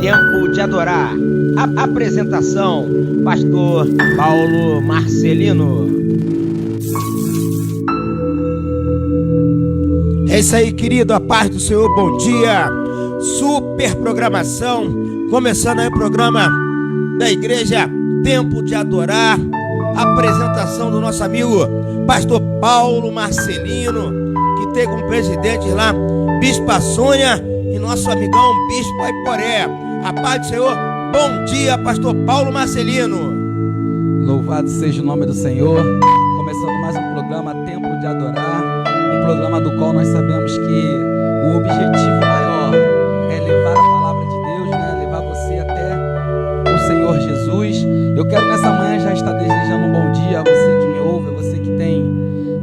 Tempo de Adorar. A apresentação, Pastor Paulo Marcelino. É isso aí, querido, a paz do Senhor, bom dia. Super programação, começando aí o programa da igreja Tempo de Adorar. Apresentação do nosso amigo Pastor Paulo Marcelino, que tem como presidente lá Bispa Sônia e nosso amigão Bispo Aiporé. A paz do Senhor, bom dia, Pastor Paulo Marcelino. Louvado seja o nome do Senhor. Começando mais um programa Tempo de Adorar, um programa do qual nós sabemos que o objetivo maior é levar a palavra de Deus, né? Levar você até o Senhor Jesus. Eu quero nessa manhã já estar desejando um bom dia a você que me ouve, a você que tem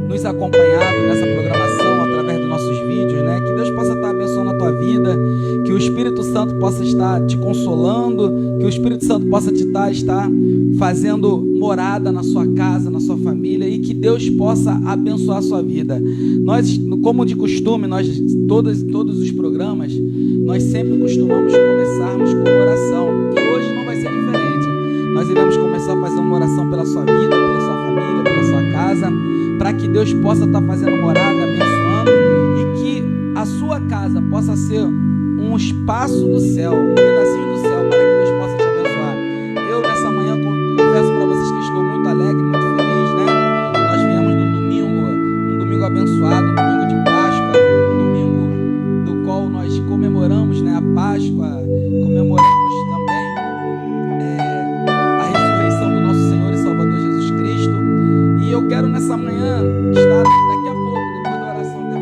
nos acompanhado nessa programação através dos nossos vídeos, né? Que Deus possa estar abençoando a tua vida, que o Espírito Santo possa estar te consolando, que o Espírito Santo possa te estar fazendo morada na sua casa, na sua família, e que Deus possa abençoar a sua vida. Nós, como de costume, todos os programas, nós sempre costumamos começarmos com oração, e hoje não vai ser diferente. Nós iremos começar fazendo uma oração pela sua vida, pela sua família, pela sua casa, para que Deus possa estar fazendo morada, abençoando, e que a sua casa possa ser um espaço do céu, um pedacinho do céu, para que Deus possa te abençoar. Eu, nessa manhã, confesso para vocês que estou muito alegre, muito feliz, né? Nós viemos num domingo abençoado, um domingo de Páscoa, um domingo do qual nós comemoramos, né, a Páscoa, comemoramos também a ressurreição do nosso Senhor e Salvador Jesus Cristo. E eu quero nessa manhã estar daqui a pouco, depois da oração, até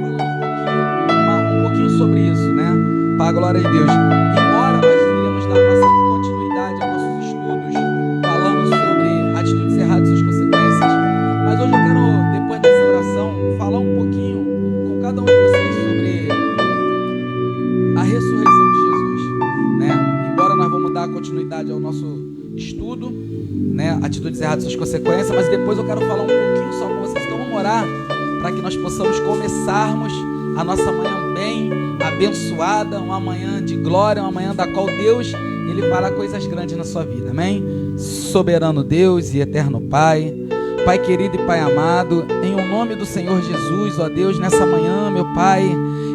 falando um pouquinho sobre isso, né? Para a glória de Deus. Embora nós iremos dar nossa continuidade aos nossos estudos, falando sobre atitudes erradas e suas consequências, mas hoje eu quero, depois dessa oração, falar um pouquinho com cada um de vocês sobre a ressurreição de Jesus, né? Embora nós vamos dar continuidade ao nosso estudo, né? Atitudes erradas e suas consequências, mas depois eu quero falar um pouquinho só com vocês. Então vamos orar para que nós possamos começarmos a nossa manhã bem abençoada, uma manhã de glória, uma manhã da qual Deus, Ele fará coisas grandes na sua vida, amém? Soberano Deus e eterno Pai, Pai querido e Pai amado, em o nome do Senhor Jesus, ó Deus, nessa manhã, meu Pai,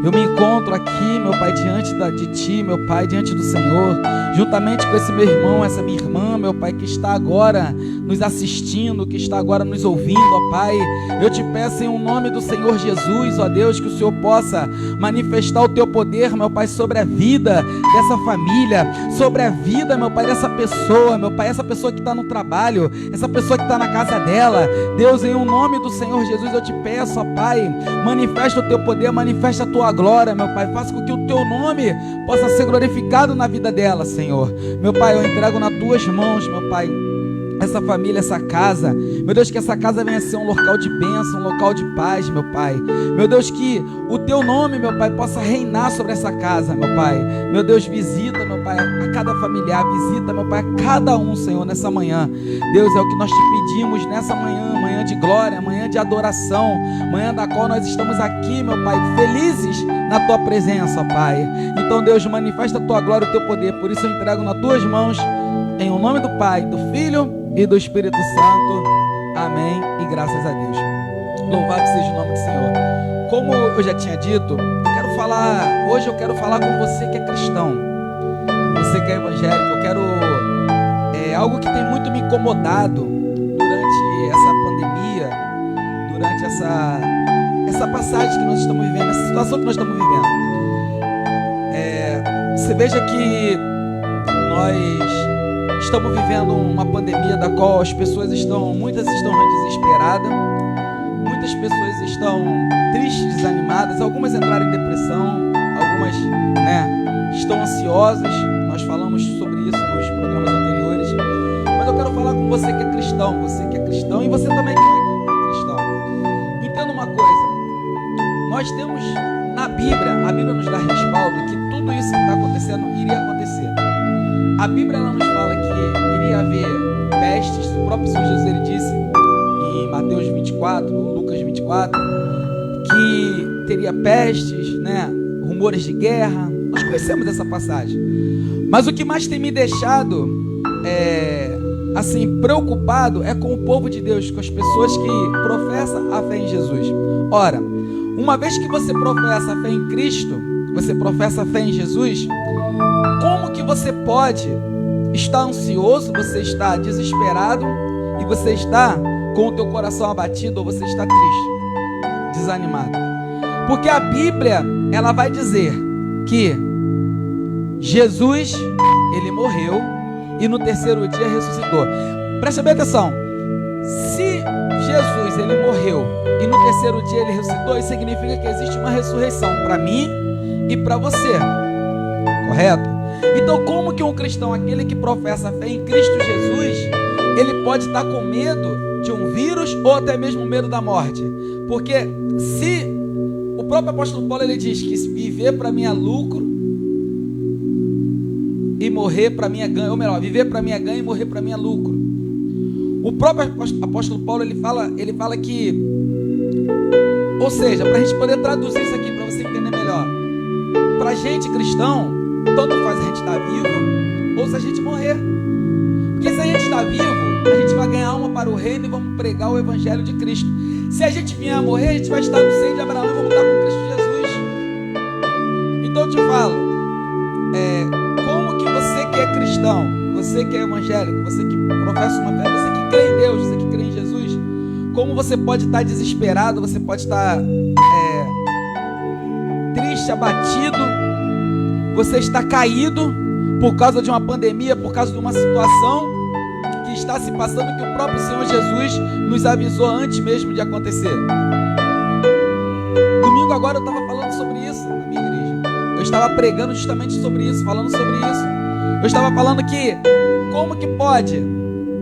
eu me encontro aqui, meu Pai, diante de Ti, meu Pai, diante do Senhor, juntamente com esse meu irmão, essa minha irmã, meu Pai, que está agora nos assistindo, que está agora nos ouvindo, ó Pai, eu te peço em o nome do Senhor Jesus, ó Deus, que o Senhor possa manifestar o Teu poder, meu Pai, sobre a vida dessa família, sobre a vida, meu Pai, dessa pessoa, meu Pai, essa pessoa que está no trabalho, essa pessoa que está na casa dela, Deus, em o nome do Senhor Jesus, eu te peço, ó Pai, manifesta o Teu poder, manifesta a Tua glória, meu Pai, faça com que o Teu nome possa ser glorificado na vida dela, Senhor. Meu Pai, eu entrego nas Tuas mãos, meu Pai, essa família, essa casa, meu Deus, que essa casa venha a ser um local de bênção, um local de paz, meu Pai, meu Deus, que o Teu nome, meu Pai, possa reinar sobre essa casa, meu Pai, meu Deus, visita, meu Pai, a cada familiar, visita, meu Pai, a cada um, Senhor, nessa manhã, Deus, é o que nós te pedimos nessa manhã, manhã de glória, manhã de adoração, manhã da qual nós estamos aqui, meu Pai, felizes na Tua presença, Pai, então, Deus, manifesta a Tua glória e o Teu poder, por isso eu entrego nas Tuas mãos, em o nome do Pai, do Filho e do Espírito Santo, amém, e graças a Deus. Louvado seja o nome do Senhor. Como eu já tinha dito, hoje eu quero falar com você que é cristão, você que é evangélico. Eu quero, algo que tem muito me incomodado durante essa pandemia, durante essa passagem que nós estamos vivendo, essa situação que nós estamos vivendo. Você veja que nós estamos vivendo uma pandemia da qual muitas estão desesperadas, muitas pessoas estão tristes, desanimadas, algumas entraram em depressão, algumas, estão ansiosas. Nós falamos sobre isso nos programas anteriores, mas eu quero falar com você que é cristão e você também que não é cristão. Entenda uma coisa, nós temos na Bíblia, a Bíblia nos dá respaldo que tudo isso que está acontecendo iria acontecer. A Bíblia ela nos fala que iria haver pestes. O próprio Senhor Jesus ele disse em Mateus 24, Lucas 24, que teria pestes, rumores de guerra, Nós conhecemos essa passagem. Mas o que mais tem me deixado assim, preocupado é com o povo de Deus, com as pessoas que professam a fé em Jesus. Ora, uma vez que você professa a fé em Cristo, você professa a fé em Jesus, como que você pode estar ansioso, você está desesperado e você está com o teu coração abatido ou você está triste, desanimado? Porque a Bíblia, ela vai dizer que Jesus, ele morreu e no terceiro dia ressuscitou. Preste bem atenção. Se Jesus, ele morreu e no terceiro dia ele ressuscitou, isso significa que existe uma ressurreição para mim e para você. Correto? Então, como que um cristão, aquele que professa a fé em Cristo Jesus, ele pode estar com medo de um vírus ou até mesmo medo da morte? Porque se o próprio apóstolo Paulo, ele diz que viver para mim é lucro e morrer para mim é ganho, ou melhor, viver para mim é ganho e morrer para mim é lucro. O próprio apóstolo Paulo, ele fala que, ou seja, para a gente poder traduzir isso aqui, para você entender melhor, para a gente cristão, tanto faz a gente estar vivo ou se a gente morrer. Porque se a gente está vivo, a gente vai ganhar alma para o reino e vamos pregar o evangelho de Cristo. Se a gente vier a morrer, a gente vai estar no seio de Abraão e vamos estar com Cristo Jesus. Então eu te falo, como que você que é cristão, você que é evangélico, você que professa uma fé, você que crê em Deus, você que crê em Jesus, como você pode estar desesperado, você pode estar triste, abatido, você está caído por causa de uma pandemia, por causa de uma situação que está se passando, que o próprio Senhor Jesus nos avisou antes mesmo de acontecer. Domingo agora eu estava falando sobre isso na minha igreja. Eu estava pregando justamente sobre isso, falando sobre isso. Eu estava falando que, como que pode,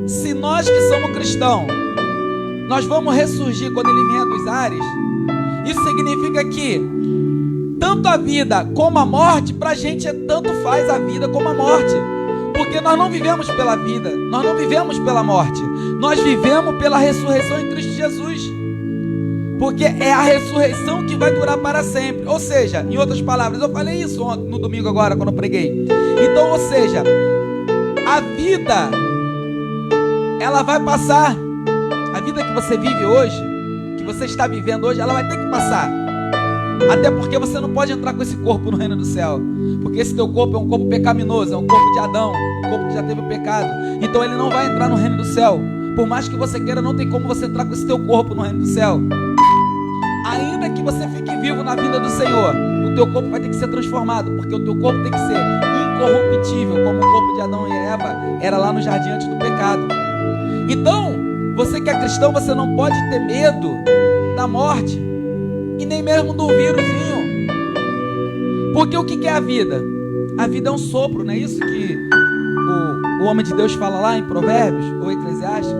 se nós que somos cristãos, nós vamos ressurgir quando Ele vier dos ares, isso significa que tanto a vida como a morte, para a gente tanto faz a vida como a morte. Porque nós não vivemos pela vida, nós não vivemos pela morte, nós vivemos pela ressurreição em Cristo Jesus. Porque é a ressurreição que vai durar para sempre. Ou seja, em outras palavras, eu falei isso ontem, no domingo agora, quando eu preguei. Então, ou seja, a vida, ela vai passar. A vida que você vive hoje, que você está vivendo hoje, ela vai ter que passar. Até porque você não pode entrar com esse corpo no reino do céu. Porque esse teu corpo é um corpo pecaminoso, é um corpo de Adão, um corpo que já teve o pecado. Então ele não vai entrar no reino do céu. Por mais que você queira, não tem como você entrar com esse teu corpo no reino do céu. Ainda que você fique vivo na vida do Senhor, o teu corpo vai ter que ser transformado. Porque o teu corpo tem que ser incorruptível, como o corpo de Adão e Eva era lá no jardim antes do pecado. Então, você que é cristão, você não pode ter medo da morte. E nem mesmo do vírusinho. Porque o que é a vida? A vida é um sopro, não é isso que o homem de Deus fala lá em Provérbios ou Eclesiastes?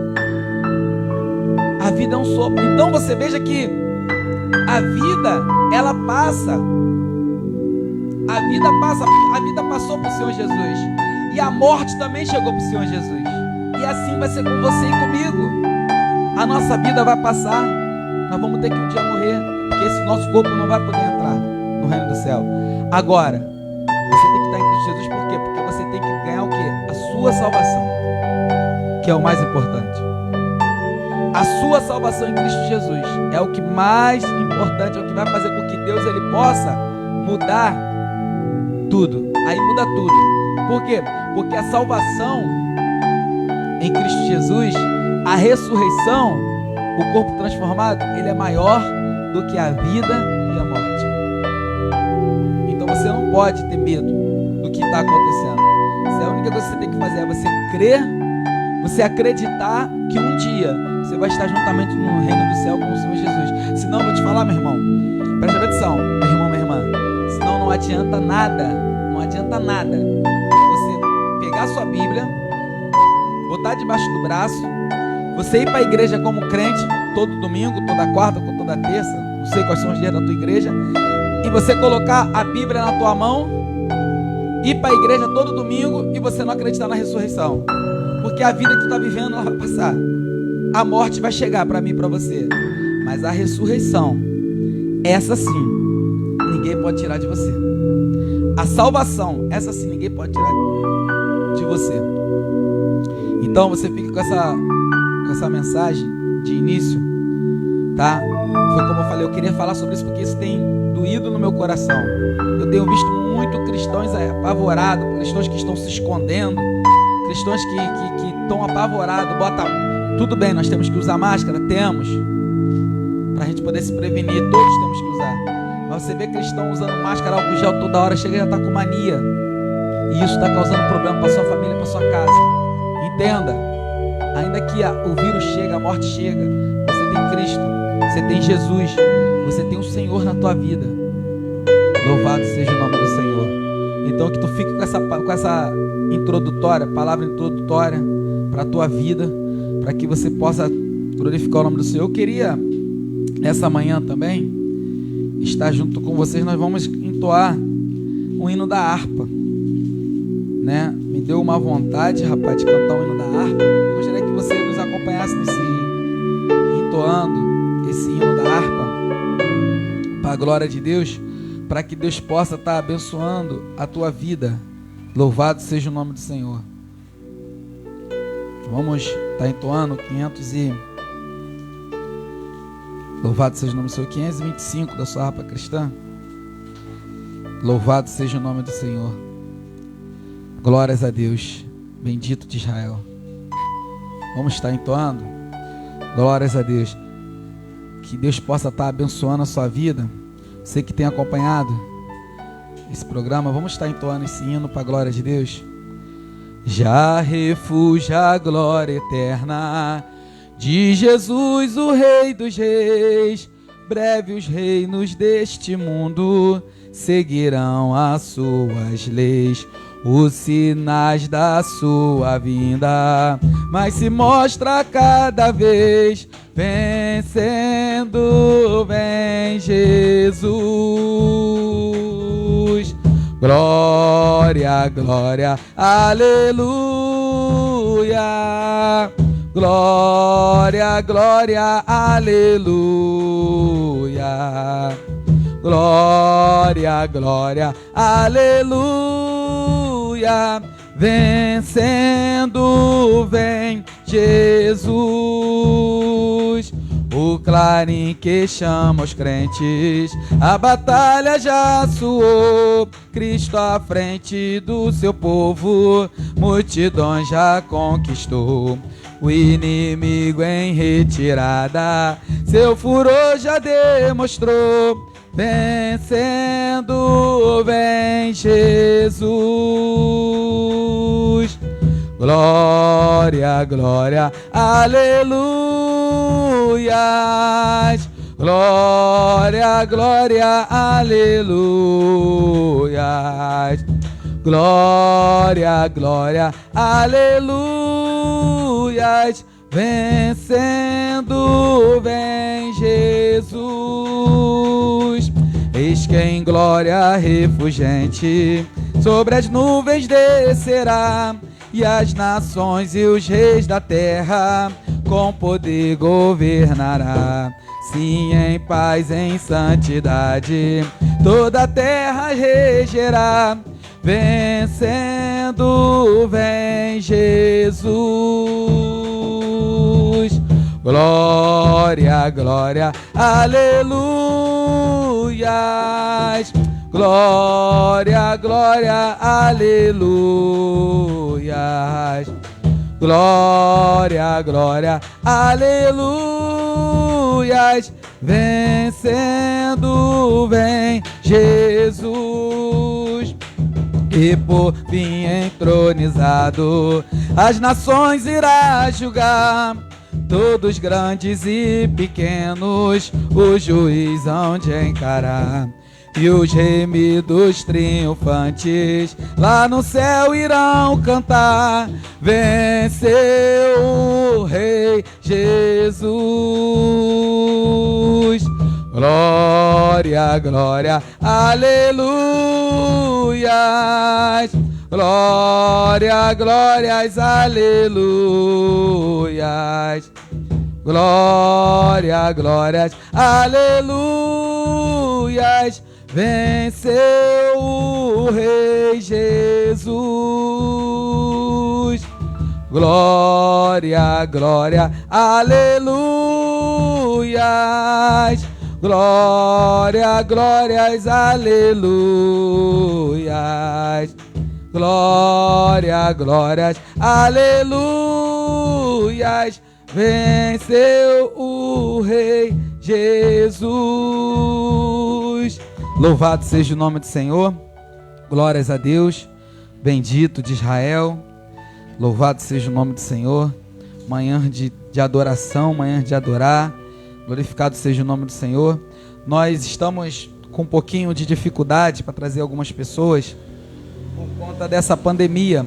A vida é um sopro. Então você veja que a vida, ela passa. A vida passa. A vida passou para o Senhor Jesus. E a morte também chegou para o Senhor Jesus. E assim vai ser com você e comigo. A nossa vida vai passar. Nós vamos ter que um dia morrer. Porque esse nosso corpo não vai poder entrar no reino do céu. Agora, você tem que estar em Cristo Jesus. Por quê? Porque você tem que ganhar o quê? A sua salvação, que é o mais importante. A sua salvação em Cristo Jesus é o que mais importante, é o que vai fazer com que Deus ele possa mudar tudo. Aí muda tudo. Por quê? Porque a salvação em Cristo Jesus, a ressurreição, o corpo transformado, ele é maior do que a vida e a morte. Então você não pode ter medo do que está acontecendo. A única coisa que você tem que fazer é você crer, você acreditar que um dia você vai estar juntamente no reino do céu com o Senhor Jesus. Senão, eu vou te falar, meu irmão, preste atenção, meu irmão, minha irmã, senão não adianta nada, não adianta nada você pegar a sua Bíblia, botar debaixo do braço, você ir para a igreja como crente, todo domingo, toda quarta, toda terça, não sei quais são os dias da tua igreja, e você colocar a Bíblia na tua mão, ir para a igreja todo domingo e você não acreditar na ressurreição. Porque a vida que tu está vivendo, ela vai passar. A morte vai chegar para mim e para você. Mas a ressurreição, essa sim, ninguém pode tirar de você. A salvação, essa sim ninguém pode tirar de você. Então você fica com essa mensagem de início, tá? Foi como eu falei, eu queria falar sobre isso porque isso tem doído no meu coração. Eu tenho visto muito cristãos apavorados, cristãos que estão se escondendo, cristãos que estão apavorados, tudo bem, nós temos que usar máscara, temos, pra gente poder se prevenir, todos temos que usar. Mas você vê cristão usando máscara, álcool gel toda hora, chega e já está com mania. E isso está causando problema para sua família, para sua casa. Entenda, ainda que o vírus chega, a morte chega, você tem Cristo, você tem Jesus, você tem o Senhor na tua vida. Louvado seja o nome do Senhor. Então que tu fique com essa introdutória, palavra introdutória para a tua vida, para que você possa glorificar o nome do Senhor. Eu queria, essa manhã também, estar junto com vocês. Nós vamos entoar o hino da harpa, né? Me deu uma vontade, rapaz, de cantar o hino da harpa. Eu gostaria que você nos acompanhasse entoando esse hino da harpa para a glória de Deus, para que Deus possa estar abençoando a tua vida. Louvado seja o nome do Senhor. Vamos estar entoando Louvado seja o nome do Senhor, 525 da sua harpa cristã. Louvado seja o nome do Senhor. Glórias a Deus, bendito de Israel. Vamos estar entoando. Glórias a Deus. Que Deus possa estar abençoando a sua vida. Você que tem acompanhado esse programa, vamos estar entoando esse hino para a glória de Deus. Já refúgio a glória eterna de Jesus, o Rei dos Reis. Breve os reinos deste mundo seguirão as suas leis. Os sinais da sua vinda, mas se mostra cada vez, vencendo, vem Jesus. Glória, glória, aleluia. Glória, glória, aleluia. Glória, glória, aleluia. Vencendo, vem Jesus. O clarim que chama os crentes, a batalha já soou. Cristo à frente do seu povo, multidões já conquistou. O inimigo em retirada, seu furor já demonstrou. Vencendo, vem Jesus. Glória, glória, aleluias. Glória, glória, aleluias. Glória, glória, aleluias. Vencendo, vem Jesus. Eis que em glória refulgente sobre as nuvens descerá, e as nações e os reis da terra com poder governará. Sim, em paz, em santidade, toda a terra regerá. Vencendo, vem Jesus. Glória, glória, aleluias. Glória, glória, aleluias. Glória, glória, aleluias. Vencendo, vem Jesus. E por fim entronizado, as nações irá julgar. Todos grandes e pequenos, o juiz hão de encarar. E os remidos triunfantes lá no céu irão cantar. Venceu o Rei Jesus. Glória, glória, aleluias. Glória, glórias, aleluias. Glória, glórias, aleluias. venceu o Rei Jesus. Glória, glória, aleluias. Glória, glórias, aleluias. Glória, glórias, aleluias. Venceu o Rei Jesus. Louvado seja o nome do Senhor. Glórias a Deus. Bendito de Israel. Louvado seja o nome do Senhor. Manhã de adoração, manhã de adorar. Glorificado seja o nome do Senhor. Nós estamos com um pouquinho de dificuldade para trazer algumas pessoas por conta dessa pandemia,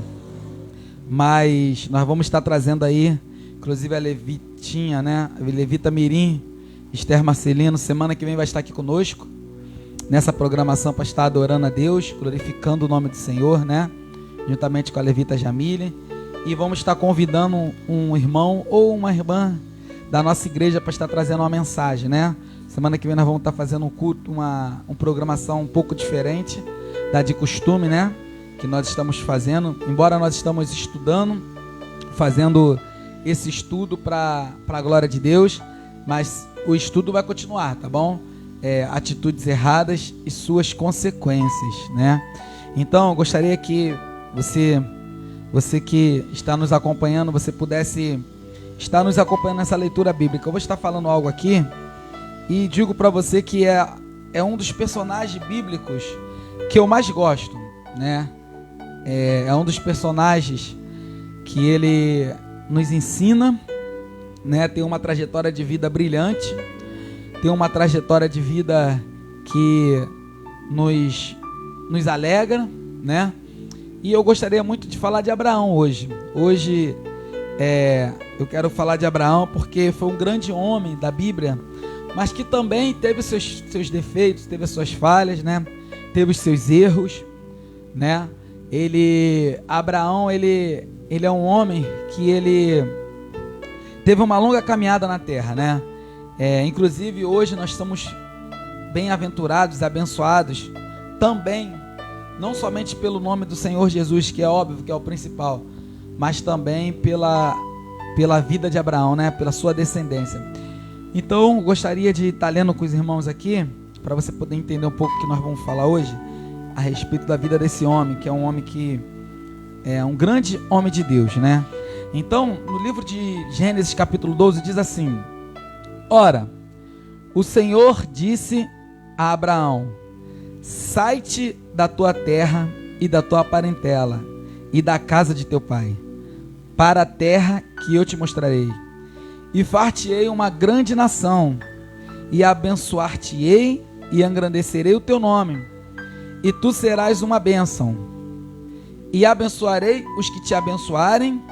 mas nós vamos estar trazendo aí, inclusive a Levitinha, né? A Levita Mirim, Esther Marcelino, semana que vem vai estar aqui conosco, nessa programação para estar adorando a Deus, glorificando o nome do Senhor, né? Juntamente com a Levita Jamile, e vamos estar convidando um irmão ou uma irmã da nossa igreja para estar trazendo uma mensagem, né? Semana que vem nós vamos estar fazendo um culto, uma programação um pouco diferente da de costume, né? Que nós estamos fazendo, embora nós estamos estudando, fazendo esse estudo para a glória de Deus, mas o estudo vai continuar, tá bom? Atitudes erradas e suas consequências, né? Então, eu gostaria que você que está nos acompanhando, você pudesse estar nos acompanhando nessa leitura bíblica. Eu vou estar falando algo aqui e digo para você que é um dos personagens bíblicos que eu mais gosto, né? É um dos personagens que ele nos ensina, né? Tem uma trajetória de vida brilhante, tem uma trajetória de vida que nos alegra, né? E eu gostaria muito de falar de Abraão hoje. Hoje eu quero falar de Abraão porque foi um grande homem da Bíblia, mas que também teve seus defeitos, teve as suas falhas, né? Teve os seus erros, né? Abraão é um homem que ele teve uma longa caminhada na terra, né? Inclusive hoje nós somos bem-aventurados, abençoados também, não somente pelo nome do Senhor Jesus, que é óbvio que é o principal, mas também pela vida de Abraão, né? Pela sua descendência. Então gostaria de estar lendo com os irmãos aqui, para você poder entender um pouco o que nós vamos falar hoje a respeito da vida desse homem, que é um homem que é um grande homem de Deus, né? Então, no livro de Gênesis capítulo 12 diz assim: Ora, o Senhor disse a Abraão: sai-te da tua terra e da tua parentela e da casa de teu pai, para a terra que eu te mostrarei, e far-te-ei uma grande nação, e abençoar-te-ei e engrandecerei o teu nome, e tu serás uma bênção. E abençoarei os que te abençoarem,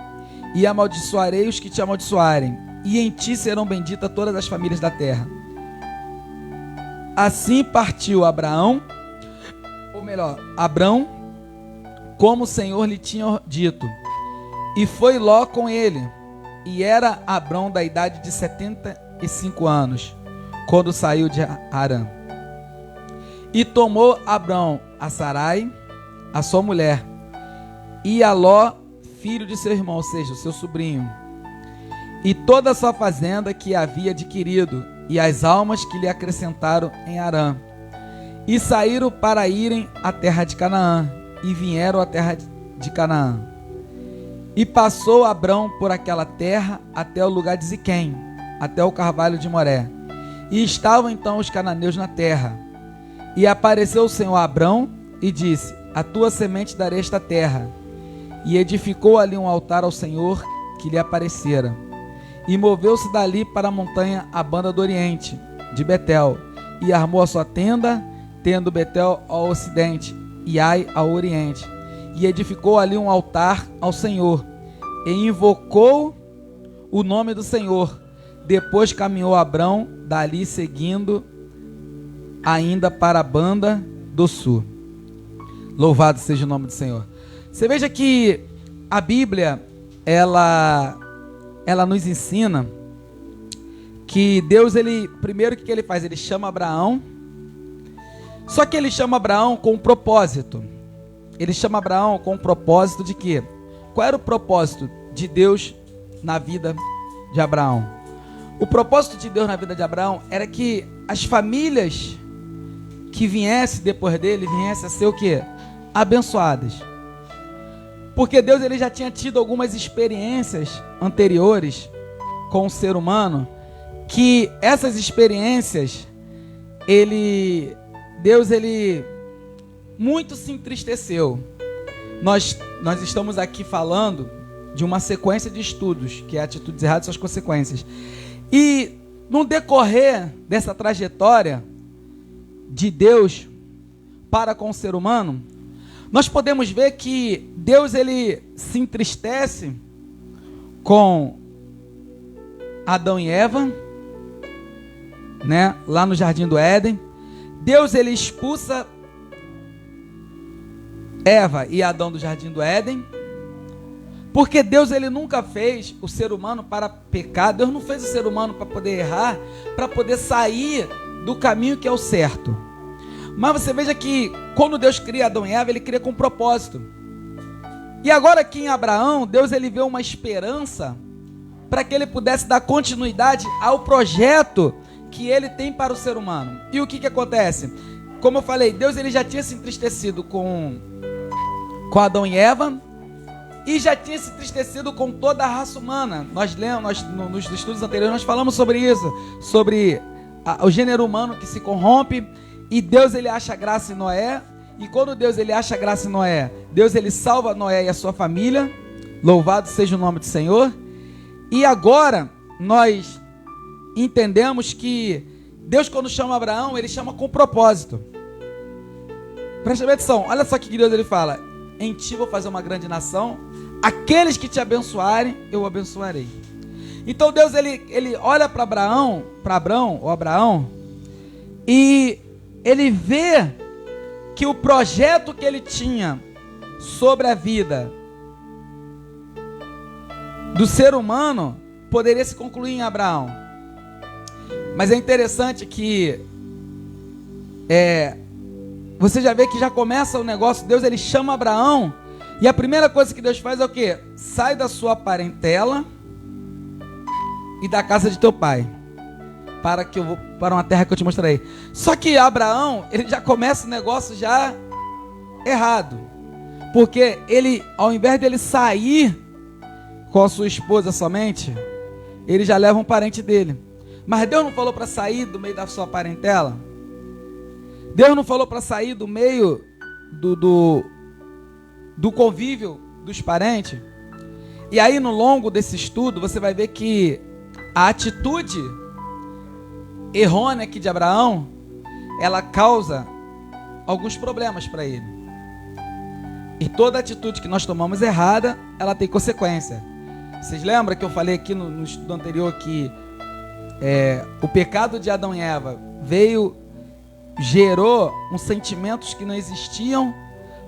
e amaldiçoarei os que te amaldiçoarem, e em ti serão benditas todas as famílias da terra. Assim partiu Abrão, como o Senhor lhe tinha dito, e foi Ló com ele, e era Abrão da idade de 75 anos, quando saiu de Harã. E tomou Abrão a Sarai, a sua mulher, e a Ló, filho de seu irmão, ou seja, o seu sobrinho, e toda a sua fazenda que havia adquirido, e as almas que lhe acrescentaram em Harã. E saíram para irem à terra de Canaã, e vieram à terra de Canaã. E passou Abrão por aquela terra até o lugar de Siquém, até o carvalho de Moré. E estavam então os cananeus na terra. E apareceu o Senhor a Abrão e disse: a tua semente darei esta terra. E edificou ali um altar ao Senhor que lhe aparecera. E moveu-se dali para a montanha à banda do oriente, de Betel, e armou a sua tenda, tendo Betel ao ocidente e Ai ao oriente. E edificou ali um altar ao Senhor, e invocou o nome do Senhor. Depois caminhou Abrão dali, seguindo ainda para a banda do sul. Louvado seja o nome do Senhor. Você veja que a Bíblia, ela nos ensina que Deus, primeiro o que ele faz? Ele chama Abraão, Só que ele chama Abraão com um propósito. Ele chama Abraão com um propósito de quê? Qual era o propósito de Deus na vida de Abraão? O propósito de Deus na vida de Abraão era que as famílias que viessem depois dele, viessem a ser o quê? Abençoadas. Porque Deus ele já tinha tido algumas experiências anteriores com o ser humano, que essas experiências, Deus muito se entristeceu. Nós estamos aqui falando de uma sequência de estudos, que é atitudes erradas e suas consequências. E no decorrer dessa trajetória de Deus para com o ser humano, nós podemos ver que Deus ele se entristece com Adão e Eva, né, lá no Jardim do Éden. Deus ele expulsa Eva e Adão do Jardim do Éden, porque Deus ele nunca fez o ser humano para pecar. Deus não fez o ser humano para poder errar, para poder sair do caminho que é o certo. Mas você veja que quando Deus cria Adão e Eva, ele cria com um propósito. E agora aqui em Abraão, Deus ele vê uma esperança para que ele pudesse dar continuidade ao projeto que ele tem para o ser humano. E o que acontece? Como eu falei, Deus ele já tinha se entristecido com Adão e Eva, e já tinha se entristecido com toda a raça humana. Nós lemos, nos estudos anteriores, nós falamos sobre isso, sobre o gênero humano que se corrompe, e Deus ele acha graça em Noé, e quando Deus ele acha graça em Noé, Deus ele salva Noé e a sua família, louvado seja o nome do Senhor. E agora, nós entendemos que Deus quando chama Abraão, ele chama com propósito. Presta atenção, olha só o que Deus ele fala: em ti vou fazer uma grande nação, aqueles que te abençoarem, eu abençoarei. Então Deus ele olha para Abraão, e ele vê que o projeto que ele tinha sobre a vida do ser humano poderia se concluir em Abraão. Mas é interessante que você já vê que já começa o negócio. Deus ele chama Abraão, e a primeira coisa que Deus faz é o quê? Sai da sua parentela e da casa de teu pai, para uma terra que eu te mostrarei. Só que Abraão, ele já começa o negócio já errado, porque ele, ao invés de ele sair com a sua esposa somente, ele já leva um parente dele. Mas Deus não falou para sair do meio da sua parentela? Deus não falou para sair do meio do convívio dos parentes? E aí no longo desse estudo você vai ver que a atitude errônea aqui de Abraão, ela causa alguns problemas para ele. E toda atitude que nós tomamos errada, ela tem consequência. Vocês lembram que eu falei aqui no estudo anterior que o pecado de Adão e Eva gerou uns sentimentos que não existiam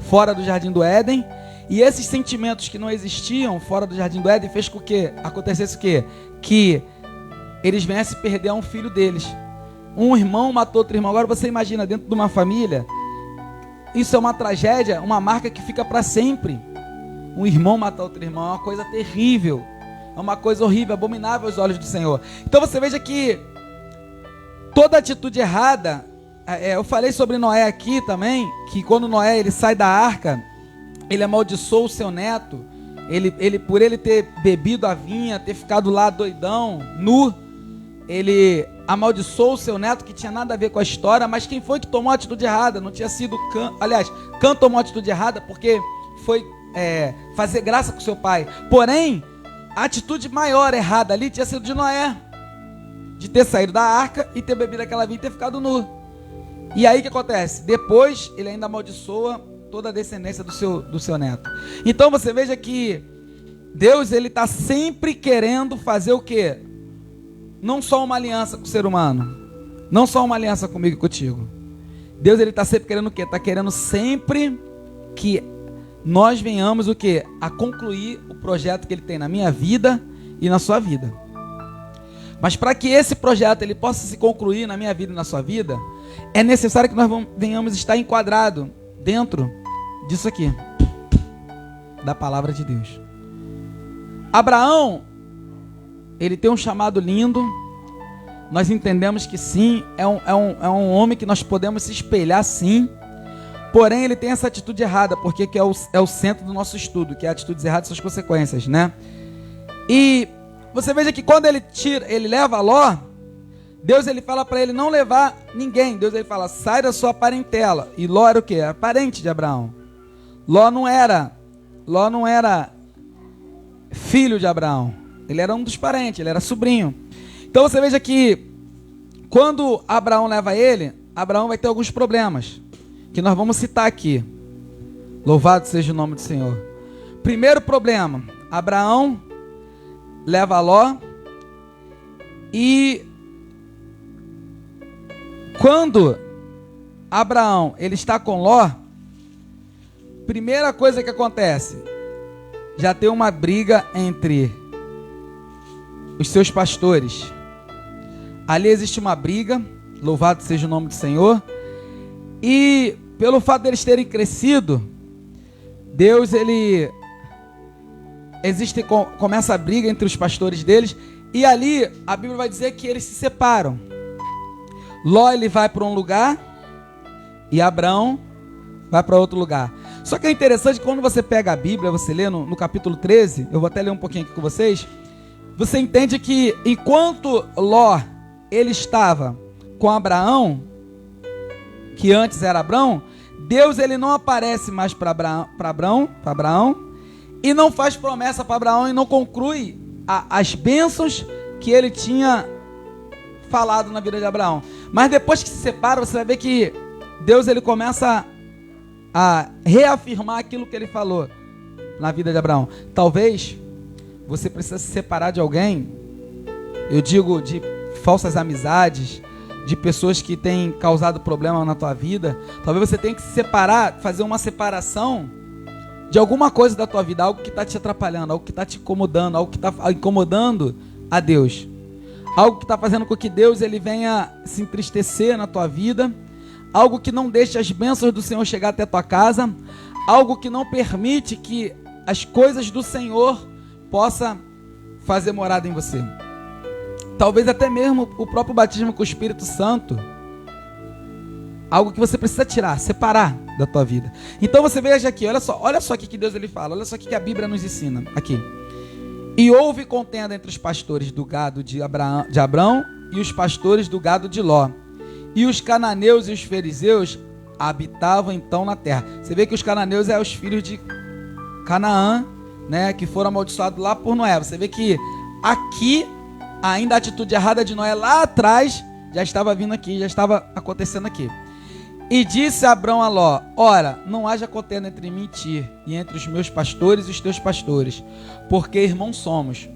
fora do Jardim do Éden, e esses sentimentos que não existiam fora do Jardim do Éden fez com que acontecesse o quê? Que eles viessem perder um filho deles. Um irmão matou outro irmão. Agora você imagina, dentro de uma família, isso é uma tragédia, uma marca que fica para sempre. Um irmão matar outro irmão é uma coisa terrível, é uma coisa horrível, abominável aos olhos do Senhor. Então você veja que toda atitude errada, eu falei sobre Noé aqui também, que quando Noé ele sai da arca, ele amaldiçoou o seu neto, por ele ter bebido a vinha, ter ficado lá doidão, nu, ele amaldiçoou o seu neto, que tinha nada a ver com a história. Mas quem foi que tomou a atitude errada? Não tinha sido Cã. Aliás, Cã tomou a atitude errada porque foi fazer graça com seu pai. Porém, a atitude maior errada ali tinha sido de Noé, de ter saído da arca e ter bebido aquela vinha e ter ficado nu. E aí o que acontece? Depois ele ainda amaldiçoa toda a descendência do seu neto. Então você veja que Deus ele está sempre querendo fazer o quê? Não só uma aliança com o ser humano, não só uma aliança comigo e contigo. Deus ele está sempre querendo o quê? Está querendo sempre que nós venhamos o quê? A concluir o projeto que ele tem na minha vida e na sua vida. Mas para que esse projeto ele possa se concluir na minha vida e na sua vida, é necessário que nós venhamos estar enquadrados dentro disso aqui, da palavra de Deus. Abraão, ele tem um chamado lindo. Nós entendemos que sim, é um homem que nós podemos se espelhar, sim. Porém, ele tem essa atitude errada, porque que é o centro do nosso estudo, que é atitudes erradas e suas consequências, né? E você veja que quando ele leva Ló, Deus ele fala para ele não levar ninguém. Deus ele fala, sai da sua parentela. E Ló era o quê? Era parente de Abraão. Ló não era filho de Abraão. Ele era um dos parentes, ele era sobrinho. Então você veja que quando Abraão leva ele, Abraão vai ter alguns problemas, que nós vamos citar aqui. Louvado seja o nome do Senhor. Primeiro problema, Abraão leva Ló, e quando Abraão ele está com Ló, primeira coisa que acontece, já tem uma briga entre os seus pastores. Ali existe uma briga, louvado seja o nome do Senhor, e pelo fato deles terem crescido, Deus ele começa a briga entre os pastores deles, e ali a Bíblia vai dizer que eles se separam. Ló ele vai para um lugar e Abraão vai para outro lugar. Só que é interessante que quando você pega a Bíblia, você lê no capítulo 13, eu vou até ler um pouquinho aqui com vocês, você entende que enquanto Ló ele estava com Abraão, que antes era Abrão, Deus ele não aparece mais para Abraão, e não faz promessa para Abraão e não conclui as bênçãos que ele tinha falado na vida de Abraão. Mas depois que se separa, você vai ver que Deus ele começa a reafirmar aquilo que ele falou na vida de Abraão. Talvez você precise se separar de alguém, eu digo de falsas amizades, de pessoas que têm causado problema na tua vida. Talvez você tenha que se separar, fazer uma separação de alguma coisa da tua vida, algo que está te atrapalhando, algo que está te incomodando, algo que está incomodando a Deus, algo que está fazendo com que Deus ele venha se entristecer na tua vida, algo que não deixa as bênçãos do Senhor chegar até a tua casa, algo que não permite que as coisas do Senhor possa fazer morada em você. Talvez até mesmo o próprio batismo com o Espírito Santo, algo que você precisa tirar, separar da tua vida. Então você veja aqui, olha só aqui que Deus ele fala, olha só aqui que a Bíblia nos ensina aqui. E houve contenda entre os pastores do gado de Abrão e os pastores do gado de Ló. E os cananeus e os fariseus habitavam então na terra. Você vê que os cananeus são os filhos de Canaã, né, que foram amaldiçoados lá por Noé. Você vê que aqui ainda a atitude errada de Noé lá atrás já estava vindo aqui, já estava acontecendo aqui. E disse Abrão a Ló: ora, não haja contenda entre mim e ti, e entre os meus pastores e os teus pastores, porque irmãos somos.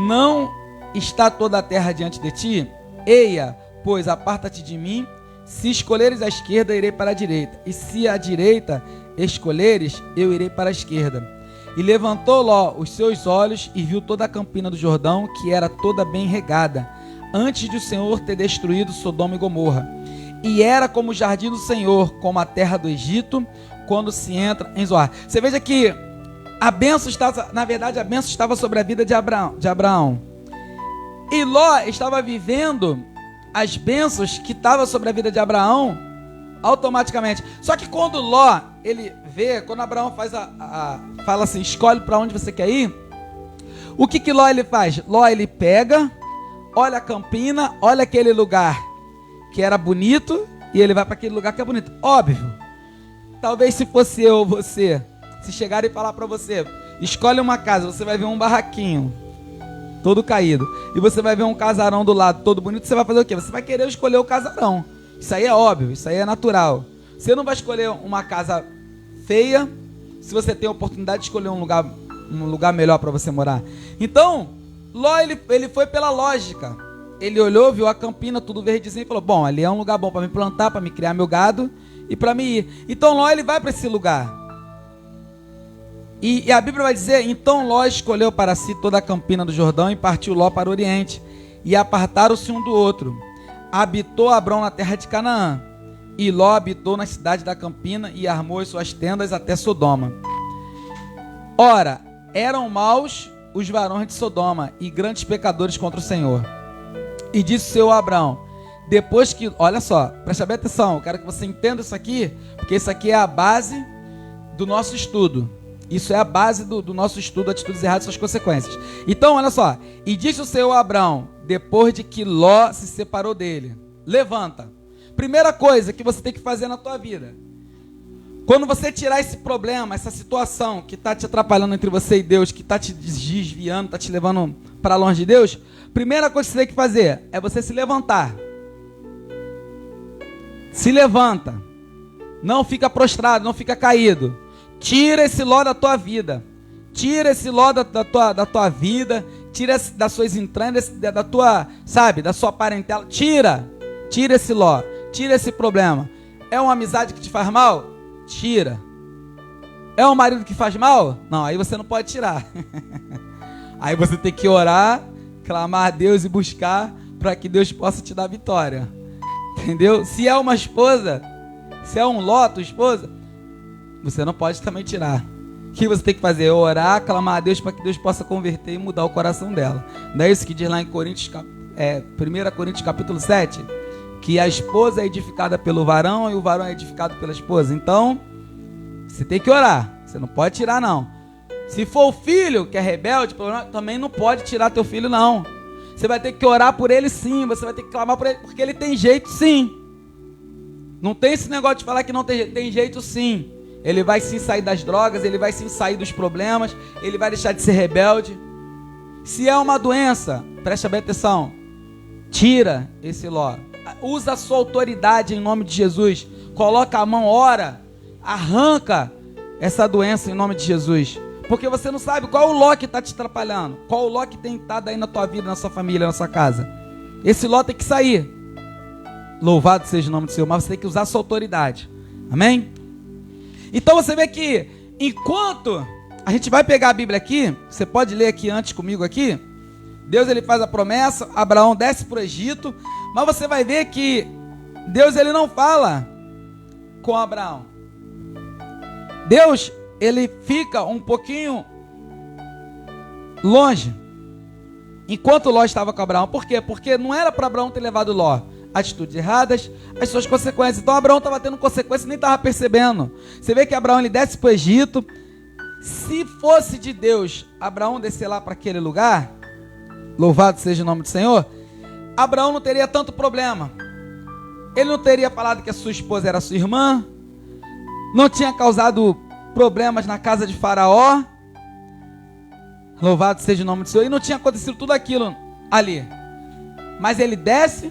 Não está toda a terra diante de ti? Eia, pois aparta-te de mim. Se escolheres a esquerda, irei para a direita, e se a direita escolheres, eu irei para a esquerda. E levantou Ló os seus olhos e viu toda a campina do Jordão, que era toda bem regada, antes de o Senhor ter destruído Sodoma e Gomorra. E era como o jardim do Senhor, como a terra do Egito, quando se entra em Zoar. Você veja que a bênção estava, na verdade, a bênção estava sobre a vida de Abraão. E Ló estava vivendo as bênçãos que estavam sobre a vida de Abraão automaticamente. Só que quando Ló, ele vê, quando Abraão fala assim, escolhe para onde você quer ir, o que Ló ele faz? Ló ele pega, olha a campina, olha aquele lugar que era bonito, e ele vai para aquele lugar que é bonito. Óbvio, talvez se fosse eu ou você, se chegar e falar para você, escolhe uma casa, você vai ver um barraquinho todo caído, e você vai ver um casarão do lado todo bonito, você vai fazer o quê? Você vai querer escolher o casarão. Isso aí é óbvio, isso aí é natural. Você não vai escolher uma casa feia se você tem a oportunidade de escolher um lugar melhor para você morar. Então, Ló ele foi pela lógica. Ele olhou, viu a campina, tudo verdezinho, e falou: bom, ali é um lugar bom para me plantar, para me criar meu gado e para me ir. Então Ló ele vai para esse lugar. E a Bíblia vai dizer: então Ló escolheu para si toda a campina do Jordão e partiu Ló para o oriente. e apartaram-se um do outro. Habitou Abrão na terra de Canaã, e Ló habitou na cidade da campina e armou as suas tendas até Sodoma. Ora, eram maus os varões de Sodoma e grandes pecadores contra o Senhor. E disse o Senhor a Abrão, depois que, olha só, preste bem atenção, eu quero que você entenda isso aqui, porque isso aqui é a base do nosso estudo. Isso é a base do nosso estudo, atitudes erradas e suas consequências. Então, olha só, e disse o Senhor a Abrão, depois de que Ló se separou dele, levanta. Primeira coisa que você tem que fazer na tua vida, quando você tirar esse problema, essa situação que está te atrapalhando entre você e Deus, que está te desviando, está te levando para longe de Deus, primeira coisa que você tem que fazer é você se levantar. Se levanta. Não fica prostrado, não fica caído. Tira esse Ló da tua vida. Tira esse Ló da tua vida. Tira das suas entranhas, da tua, sabe, da sua parentela. Tira esse Ló. Tira esse problema. É uma amizade que te faz mal? Tira. É um marido que faz mal? Não, aí você não pode tirar. Aí você tem que orar, clamar a Deus e buscar para que Deus possa te dar vitória. Entendeu? Se é uma esposa, se é um Ló, tua esposa, você não pode também tirar. O que você tem que fazer? Orar, clamar a Deus para que Deus possa converter e mudar o coração dela. Não é isso que diz lá em 1 Coríntios capítulo 7? Que a esposa é edificada pelo varão e o varão é edificado pela esposa. Então, você tem que orar. Você não pode tirar, não. Se for o filho que é rebelde, também não pode tirar teu filho, não. Você vai ter que orar por ele, sim. Você vai ter que clamar por ele, porque ele tem jeito, sim. Não tem esse negócio de falar que não tem jeito. Tem jeito, sim. Ele vai sim sair das drogas, ele vai sim sair dos problemas, ele vai deixar de ser rebelde. Se é uma doença, presta bem atenção. Tira esse Ló. Usa a sua autoridade em nome de Jesus. Coloca a mão, ora. Arranca essa doença em nome de Jesus. Porque você não sabe qual o Ló que está te atrapalhando. Qual o Ló que tem estado aí na tua vida, na sua família, na sua casa. Esse Ló tem que sair. Louvado seja o nome do Senhor. Mas você tem que usar a sua autoridade. Amém? Então você vê que enquanto a gente vai pegar a Bíblia aqui, você pode ler aqui antes comigo aqui. Deus ele faz a promessa, Abraão desce para o Egito, mas você vai ver que Deus ele não fala com Abraão. Deus ele fica um pouquinho longe, enquanto Ló estava com Abraão. Por quê? Porque não era para Abraão ter levado Ló. Atitudes erradas, as suas consequências. Então Abraão estava tendo consequências e nem estava percebendo. Você vê que Abraão ele desce para o Egito. Se fosse de Deus Abraão descer lá para aquele lugar, louvado seja o nome do Senhor, Abraão não teria tanto problema. Ele não teria falado que a sua esposa era sua irmã, não tinha causado problemas na casa de Faraó, louvado seja o nome do Senhor, e não tinha acontecido tudo aquilo ali. Mas ele desce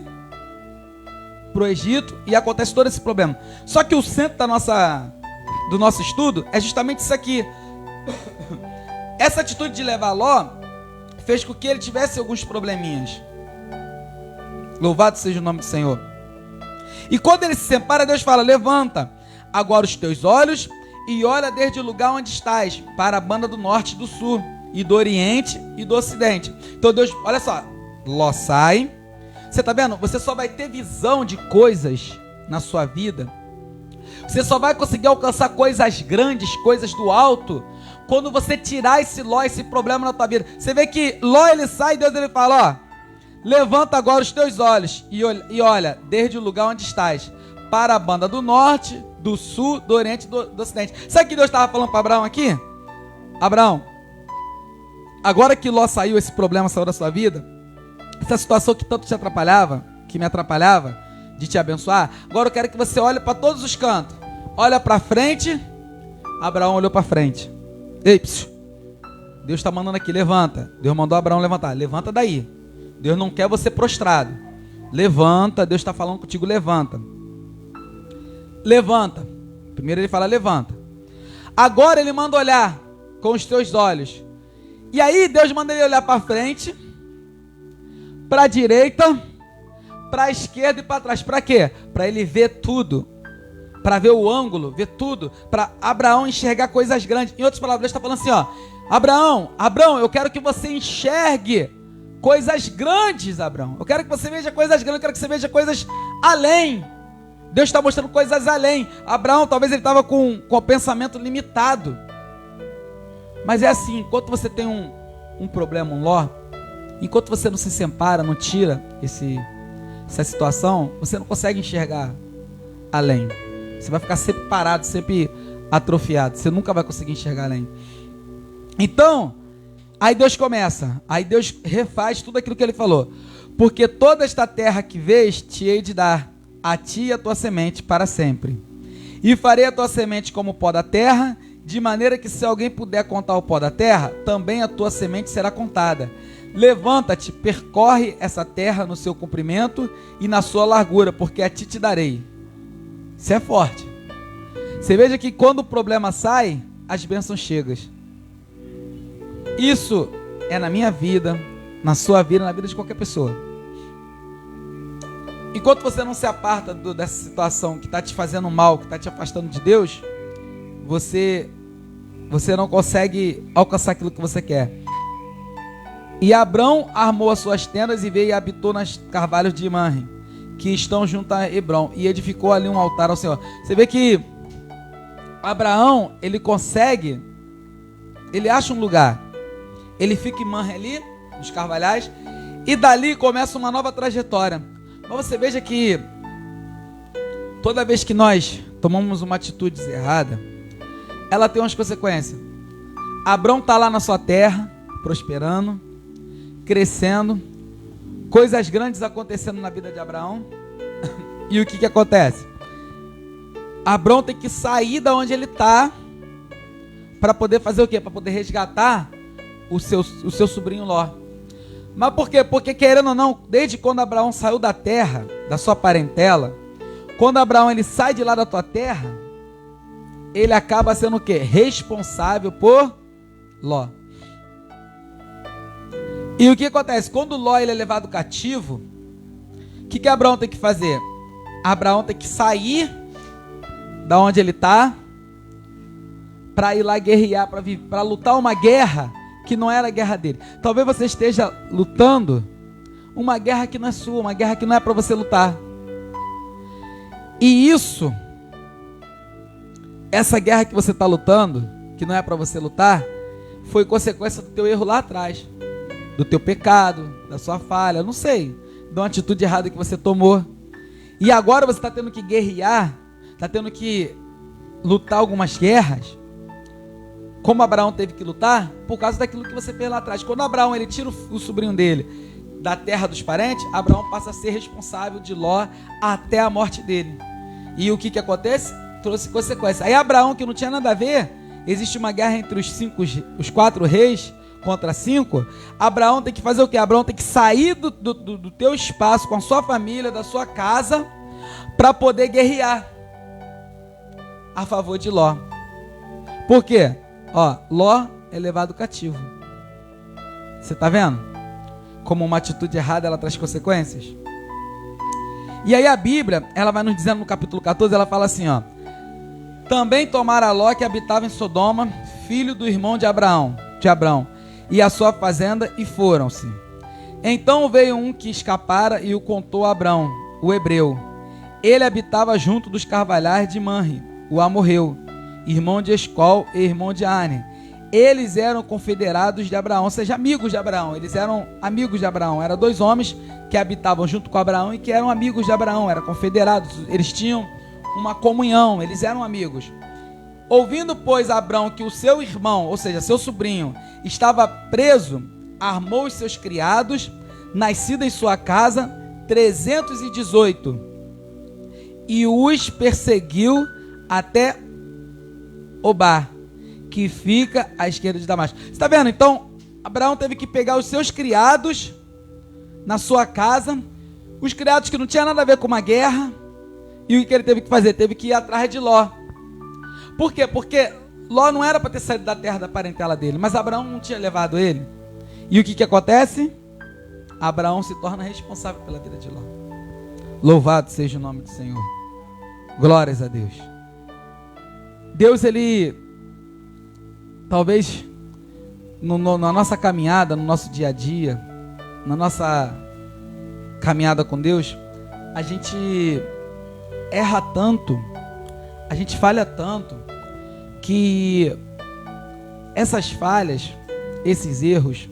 para o Egito e acontece todo esse problema. Só que o centro do nosso estudo é justamente isso aqui. Essa atitude de levar Ló fez com que ele tivesse alguns probleminhas. Louvado seja o nome do Senhor. E quando ele se separa, Deus fala: levanta agora os teus olhos e olha desde o lugar onde estás, para a banda do norte e do sul, e do oriente e do ocidente. Então Deus, olha só, Ló sai. Você está vendo? Você só vai ter visão de coisas na sua vida. Você só vai conseguir alcançar coisas grandes, coisas do alto, quando você tirar esse Ló, esse problema na tua vida. Você vê que Ló ele sai e Deus ele fala: ó, levanta agora os teus olhos e olha desde o lugar onde estás, para a banda do norte, do sul, do oriente e do ocidente. Sabe o que Deus estava falando para Abraão aqui? Abraão, agora que Ló saiu, esse problema saiu da sua vida, essa situação que tanto te atrapalhava, que me atrapalhava, de te abençoar, agora eu quero que você olhe para todos os cantos. Olha para frente. Abraão olhou para frente. Ei, Deus está mandando aqui, levanta. Deus mandou Abraão levantar. Levanta daí. Deus não quer você prostrado. Levanta, Deus está falando contigo, levanta. Levanta. Primeiro ele fala, levanta. Agora ele manda olhar com os teus olhos. E aí Deus manda ele olhar para frente, para a direita, para a esquerda e para trás. Para quê? Para ele ver tudo. Para ver o ângulo, ver tudo. Para Abraão enxergar coisas grandes. Em outras palavras, Deus está falando assim, ó: Abraão, eu quero que você enxergue coisas grandes, Abraão. Eu quero que você veja coisas grandes, eu quero que você veja coisas além. Deus está mostrando coisas além. Abraão, talvez ele estava com o pensamento limitado. Mas é assim, enquanto você tem um problema, um Ló, enquanto você não se separa, não tira essa situação, você não consegue enxergar além. Você vai ficar sempre parado, sempre atrofiado. Você nunca vai conseguir enxergar além. Então, aí Deus começa. Aí Deus refaz tudo aquilo que ele falou. Porque toda esta terra que vês, te hei de dar a ti e a tua semente para sempre. E farei a tua semente como o pó da terra, de maneira que se alguém puder contar o pó da terra, também a tua semente será contada. Levanta-te, percorre essa terra no seu comprimento e na sua largura, porque a ti te darei. Isso é forte. Você veja que quando o problema sai, as bênçãos chegam. Isso é na minha vida, na sua vida, na vida de qualquer pessoa. Enquanto você não se aparta dessa situação que está te fazendo mal, que está te afastando de Deus, você não consegue alcançar aquilo que você quer. E Abrão armou as suas tendas e veio e habitou nas carvalhos de Manre, que estão junto a Hebrom, e edificou ali um altar ao Senhor. Você vê que Abraão, ele consegue, ele acha um lugar, ele fica em Manre ali, nos carvalhais, e dali começa uma nova trajetória. Mas você veja que toda vez que nós tomamos uma atitude errada, ela tem umas consequências. Abrão está lá na sua terra, prosperando, crescendo, coisas grandes acontecendo na vida de Abraão. E o que acontece? Abrão tem que sair da onde ele está para poder fazer o quê? Para poder resgatar o seu sobrinho Ló. Mas por quê? Porque querendo ou não, desde quando Abraão saiu da terra, da sua parentela, quando Abraão ele sai de lá da tua terra, ele acaba sendo o quê? Responsável por Ló. E o que acontece? Quando Ló ele é levado cativo, o que Abraão tem que fazer? Abraão tem que sair da onde ele está para ir lá guerrear, para lutar uma guerra que não era a guerra dele. Talvez você esteja lutando uma guerra que não é sua, uma guerra que não é para você lutar. E essa guerra que você está lutando, que não é para você lutar, foi consequência do teu erro lá atrás, do teu pecado, da sua falha, não sei, de uma atitude errada que você tomou. E agora você está tendo que guerrear, está tendo que lutar algumas guerras, como Abraão teve que lutar, por causa daquilo que você fez lá atrás. Quando Abraão ele tira o sobrinho dele da terra dos parentes, Abraão passa a ser responsável de Ló até a morte dele. E o que acontece? Trouxe consequência. Aí Abraão, que não tinha nada a ver, existe uma guerra entre os 4 reis contra 5. Abraão tem que fazer o quê? Abraão tem que sair do teu espaço, com a sua família, da sua casa, para poder guerrear a favor de Ló. Por quê? Ló é levado cativo. Você está vendo? Como uma atitude errada, ela traz consequências. E aí a Bíblia, ela vai nos dizendo no capítulo 14, ela fala assim, também tomaram Ló, que habitava em Sodoma, filho do irmão de Abraão, e a sua fazenda, e foram-se. Então veio um que escapara e o contou a Abrão, o hebreu. Ele habitava junto dos carvalhais de Manre, o amorreu, irmão de Escol e irmão de Ane. Eles eram confederados de Abraão, ou seja, amigos de Abraão. Eles eram amigos de Abraão. Eram 2 homens que habitavam junto com Abraão e que eram amigos de Abraão, eram confederados. Eles tinham uma comunhão, eles eram amigos. Ouvindo, pois, Abrão que o seu irmão, ou seja, seu sobrinho, estava preso, armou os seus criados, nascido em sua casa, 318, e os perseguiu até Obar, que fica à esquerda de Damasco. Você está vendo? Então, Abraão teve que pegar os seus criados na sua casa, os criados que não tinham nada a ver com uma guerra, e o que ele teve que fazer? Teve que ir atrás de Ló. Por quê? Porque Ló não era para ter saído da terra da parentela dele, mas Abraão não tinha levado ele. E o que acontece? Abraão se torna responsável pela vida de Ló. Louvado seja o nome do Senhor. Glórias a Deus. Deus, ele, talvez, na nossa caminhada, no nosso dia a dia, na nossa caminhada com Deus, a gente erra tanto, a gente falha tanto, que essas falhas, esses erros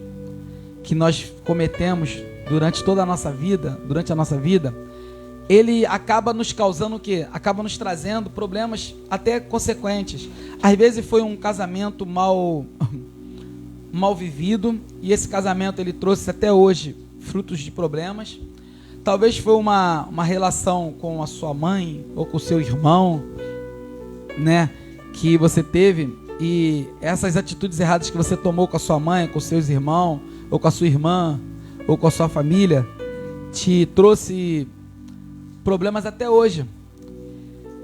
que nós cometemos durante toda a nossa vida, ele acaba nos causando o quê? Acaba nos trazendo problemas até consequentes. Às vezes foi um casamento mal vivido, e esse casamento ele trouxe até hoje frutos de problemas. Talvez foi uma relação com a sua mãe ou com o seu irmão, né, que você teve, e essas atitudes erradas que você tomou com a sua mãe, com os seus irmãos, ou com a sua irmã, ou com a sua família, te trouxe problemas até hoje.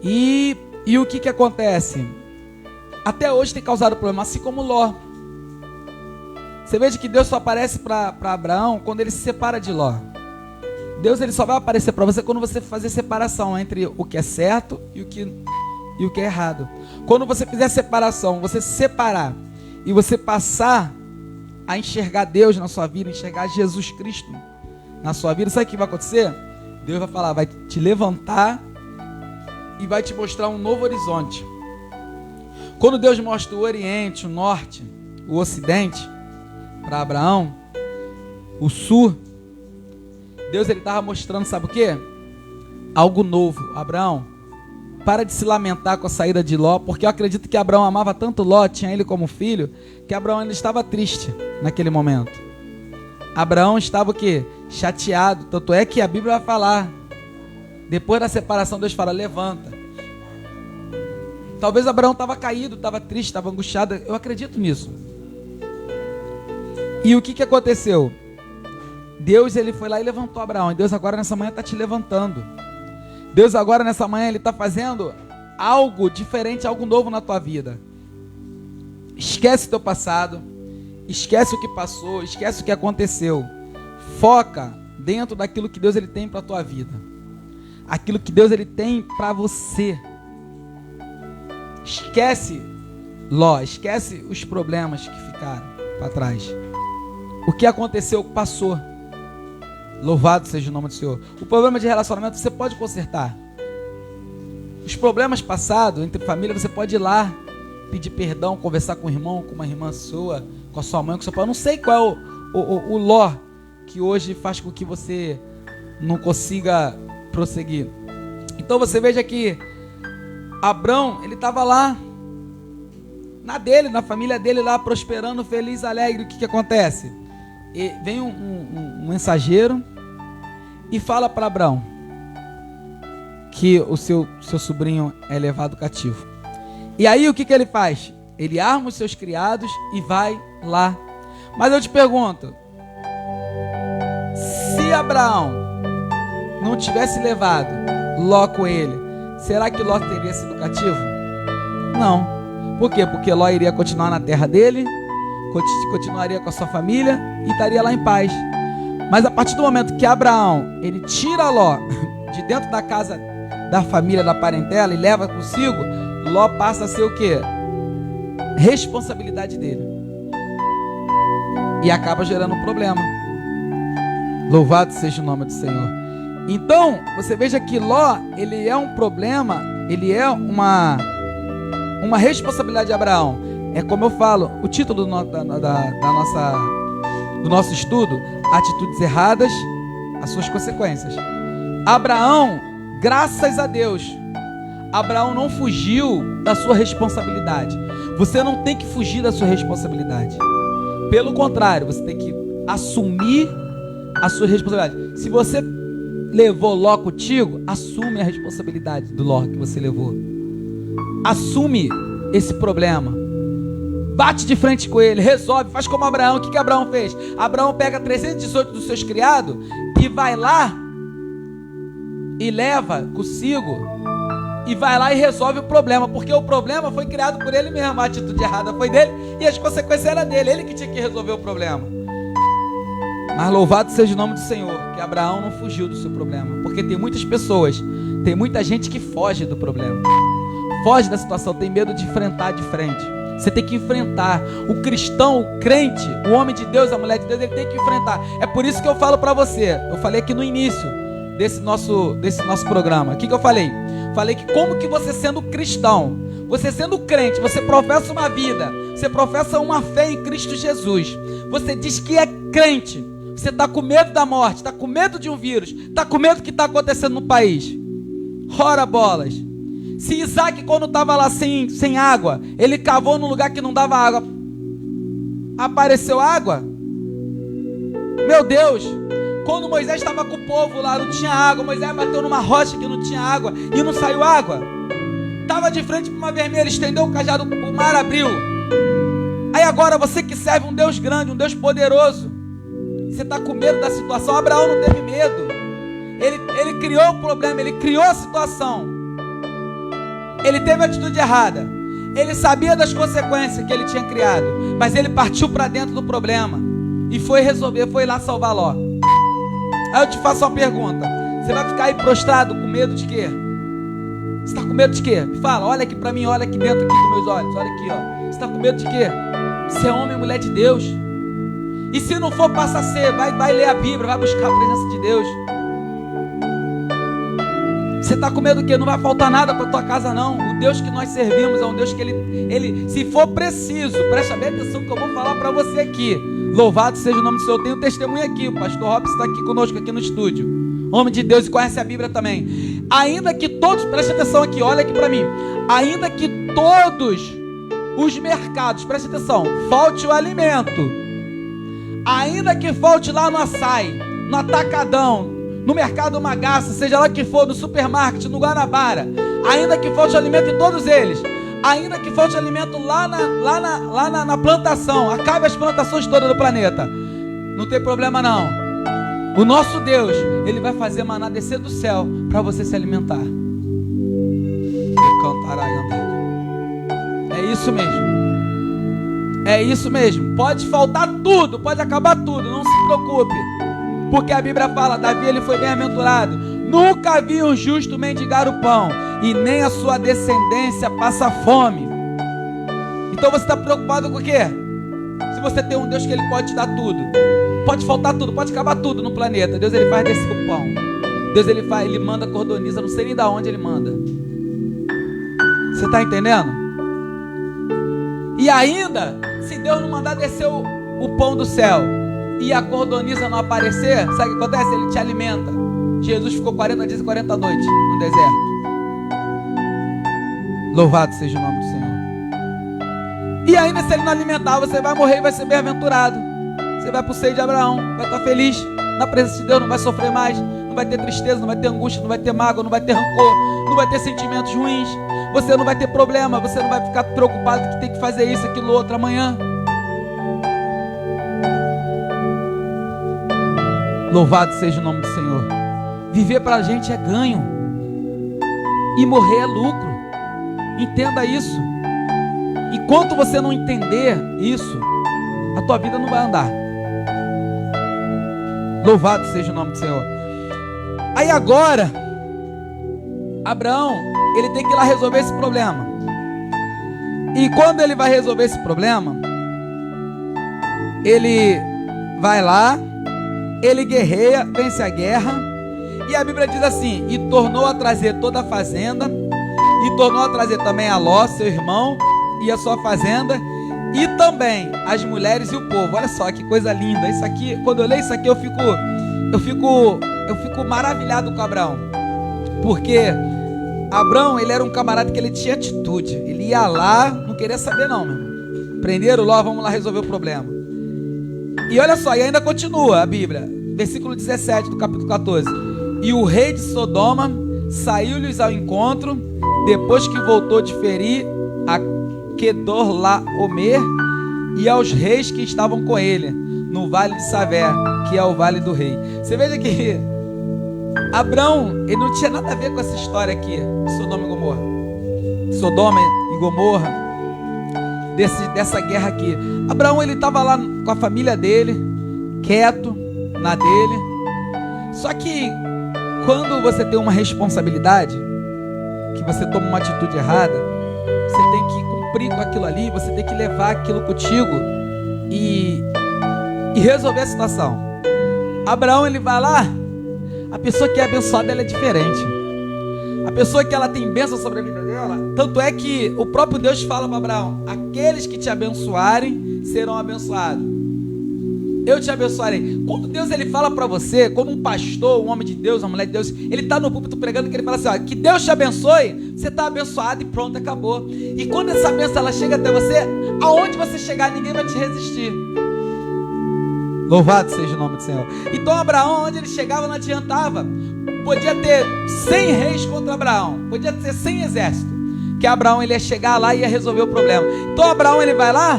E o que acontece? Até hoje tem causado problema, assim como Ló. Você veja que Deus só aparece para Abraão quando ele se separa de Ló. Deus ele só vai aparecer para você quando você fazer separação entre o que é certo e o que é errado. Quando você fizer separação, você se separar e você passar a enxergar Deus na sua vida, enxergar Jesus Cristo na sua vida, sabe o que vai acontecer? Deus vai falar, vai te levantar e vai te mostrar um novo horizonte. Quando Deus mostra o Oriente, o Norte, o Ocidente para Abraão, o Sul, Deus ele estava mostrando, sabe o quê? Algo novo. Abraão, para de se lamentar com a saída de Ló, porque eu acredito que Abraão amava tanto Ló, tinha ele como filho, que Abraão ainda estava triste naquele momento. Abraão estava o quê? Chateado. Tanto é que a Bíblia vai falar, depois da separação, Deus fala, levanta. Talvez Abraão estava caído, estava triste, estava angustiado. Eu acredito nisso. E o que aconteceu? Deus ele foi lá e levantou Abraão. E Deus agora nessa manhã está te levantando. Deus agora nessa manhã ele está fazendo algo diferente, algo novo na tua vida. Esquece o teu passado, esquece o que passou, esquece o que aconteceu. Foca dentro daquilo que Deus ele tem para a tua vida. Aquilo que Deus ele tem para você. Esquece Ló, esquece os problemas que ficaram para trás. O que aconteceu passou. Louvado seja o nome do Senhor. O problema de relacionamento você pode consertar. Os problemas passados entre família você pode ir lá pedir perdão, conversar com o irmão, com uma irmã sua, com a sua mãe, com o seu pai. Eu não sei qual é o Ló que hoje faz com que você não consiga prosseguir. Então você veja que Abrão, ele estava lá na dele, na família dele lá, prosperando, feliz, alegre. O que acontece? E vem um mensageiro e fala para Abrão que o seu sobrinho é levado cativo. E aí o que ele faz? Ele arma os seus criados e vai lá. Mas eu te pergunto, se Abraão não tivesse levado Ló com ele, será que Ló teria sido cativo? Não. Por quê? Porque Ló iria continuar na terra dele, continuaria com a sua família e estaria lá em paz. Mas a partir do momento que Abraão ele tira Ló de dentro da casa da família, da parentela, e leva consigo, Ló passa a ser o quê? Responsabilidade dele. E acaba gerando um problema. Louvado seja o nome do Senhor. Então, você veja que Ló, ele é um problema, ele é uma responsabilidade de Abraão. É como eu falo, o título do nosso estudo, atitudes erradas, as suas consequências. Abraão, graças a Deus, Abraão não fugiu da sua responsabilidade. Você não tem que fugir da sua responsabilidade. Pelo contrário, você tem que assumir a sua responsabilidade. Se você levou Ló contigo, assume a responsabilidade do Ló que você levou. Assume esse problema. Bate de frente com ele, resolve, faz como Abraão. O que Abraão fez? Abraão pega 318 dos seus criados e vai lá e leva consigo e vai lá e resolve o problema, porque o problema foi criado por ele mesmo. A atitude errada foi dele e as consequências eram dele, ele que tinha que resolver o problema. Mas louvado seja o nome do Senhor, que Abraão não fugiu do seu problema, porque tem muitas pessoas, tem muita gente que foge do problema, foge da situação, tem medo de enfrentar de frente. Você tem que enfrentar. O cristão, o crente, o homem de Deus, a mulher de Deus, ele tem que enfrentar. É por isso que eu falo para você. Eu falei aqui no início desse nosso programa. O que eu falei? Falei que como que você sendo cristão, você sendo crente, você professa uma vida, você professa uma fé em Cristo Jesus. Você diz que é crente. Você está com medo da morte, está com medo de um vírus, está com medo do que está acontecendo no país. Ora bolas. Se Isaac, quando estava lá sem água, ele cavou num lugar que não dava água, apareceu água? Meu Deus! Quando Moisés estava com o povo lá, não tinha água, Moisés bateu numa rocha que não tinha água e não saiu água. Estava de frente para uma vermelha, estendeu o cajado, o mar abriu. Aí agora você que serve um Deus grande, um Deus poderoso, você está com medo da situação. Abraão não teve medo. Ele criou o problema, ele criou a situação. Ele teve a atitude errada. Ele sabia das consequências que ele tinha criado, mas ele partiu para dentro do problema e foi resolver, foi lá salvar Ló. Aí eu te faço uma pergunta: você vai ficar aí prostrado com medo de quê? Você está com medo de quê? Me fala, olha aqui para mim, olha aqui dentro aqui dos meus olhos, olha aqui, ó. Você está com medo de quê? Você é homem e mulher de Deus. E se não for, passa a ser. Vai ler a Bíblia, vai buscar a presença de Deus. Você está com medo do quê? Não vai faltar nada para tua casa, não. O Deus que nós servimos é um Deus que ele, se for preciso, presta bem atenção que eu vou falar para você aqui. Louvado seja o nome do Senhor. Eu tenho testemunho aqui. O pastor Robson está aqui conosco, aqui no estúdio. Homem de Deus e conhece a Bíblia também. Ainda que todos, presta atenção aqui, olha aqui para mim. Ainda que todos os mercados, presta atenção, falte o alimento. Ainda que falte lá no açaí, no atacadão, no mercado Magaça, seja lá que for, no supermarket, no Guanabara, ainda que falte alimento em todos eles, ainda que falte alimento lá na plantação, acabe as plantações todas do planeta, não tem problema não. O nosso Deus, Ele vai fazer maná descer do céu para você se alimentar. É isso mesmo. É isso mesmo. Pode faltar tudo, pode acabar tudo, não se preocupe. Porque a Bíblia fala, Davi ele foi bem-aventurado. Nunca vi um justo mendigar o pão, e nem a sua descendência passa fome. Então você está preocupado com o quê? Se você tem um Deus que Ele pode te dar tudo, pode faltar tudo, pode acabar tudo no planeta, Deus Ele faz descer o pão. Deus Ele manda cordoniza, não sei nem de onde Ele manda. Você está entendendo? E ainda, se Deus não mandar descer o pão do céu e a cordoniza não aparecer, sabe o que acontece? Ele te alimenta. Jesus ficou 40 dias e 40 noites no deserto. Louvado seja o nome do Senhor. E ainda se Ele não alimentar, você vai morrer e vai ser bem-aventurado. Você vai para o seio de Abraão, vai estar feliz na presença de Deus, não vai sofrer mais, não vai ter tristeza, não vai ter angústia, não vai ter mágoa, não vai ter rancor, não vai ter sentimentos ruins. Você não vai ter problema, você não vai ficar preocupado que tem que fazer isso, aquilo, outro amanhã. Louvado seja o nome do Senhor. Viver para a gente é ganho e morrer é lucro. Entenda isso. Enquanto você não entender isso, a tua vida não vai andar. Louvado seja o nome do Senhor. Aí agora, Abraão, ele tem que ir lá resolver esse problema. E quando ele vai resolver esse problema, ele vai lá, ele guerreia, vence a guerra, e a Bíblia diz assim: e tornou a trazer toda a fazenda, e tornou a trazer também a Ló, seu irmão, e a sua fazenda, e também as mulheres e o povo. Olha só que coisa linda. Isso aqui, quando eu leio isso aqui, eu fico maravilhado com Abraão, porque Abraão, ele era um camarada que ele tinha atitude. Ele ia lá, não queria saber não, meu irmão. Prenderam Ló, vamos lá resolver o problema. E olha só, e ainda continua a Bíblia, versículo 17 do capítulo 14. E o rei de Sodoma saiu-lhes ao encontro, depois que voltou de ferir a Quedorlaomer e aos reis que estavam com ele, no vale de Savé, que é o vale do rei. Você veja que Abraão, ele não tinha nada a ver com essa história aqui de Sodoma e Gomorra. Sodoma e Gomorra, dessa guerra aqui. Abraão, ele estava lá com a família dele, quieto, na dele. Só que quando você tem uma responsabilidade, que você toma uma atitude errada, você tem que cumprir com aquilo ali, você tem que levar aquilo contigo e resolver a situação. Abraão, ele vai lá, a pessoa que é abençoada, ela é diferente. A pessoa que ela tem bênção sobre a vida dela, tanto é que o próprio Deus fala para Abraão: aqueles que te abençoarem serão abençoados. Eu te abençoarei. Quando Deus ele fala para você, como um pastor, um homem de Deus, uma mulher de Deus, ele está no púlpito pregando, que ele fala assim: ó, que Deus te abençoe, você está abençoado e pronto, acabou. E quando essa bênção ela chega até você, aonde você chegar, ninguém vai te resistir. Louvado seja o nome do Senhor. Então Abraão, onde ele chegava, não adiantava. Podia ter 100 reis contra Abraão, podia ter 100 exércitos, que Abraão ele ia chegar lá e ia resolver o problema. Então Abraão ele vai lá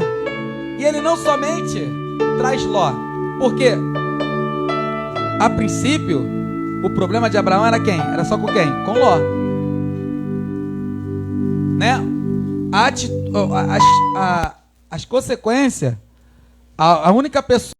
e ele não somente traz Ló, porque a princípio o problema de Abraão era quem? Era só com quem? Com Ló, né? As consequências, a única pessoa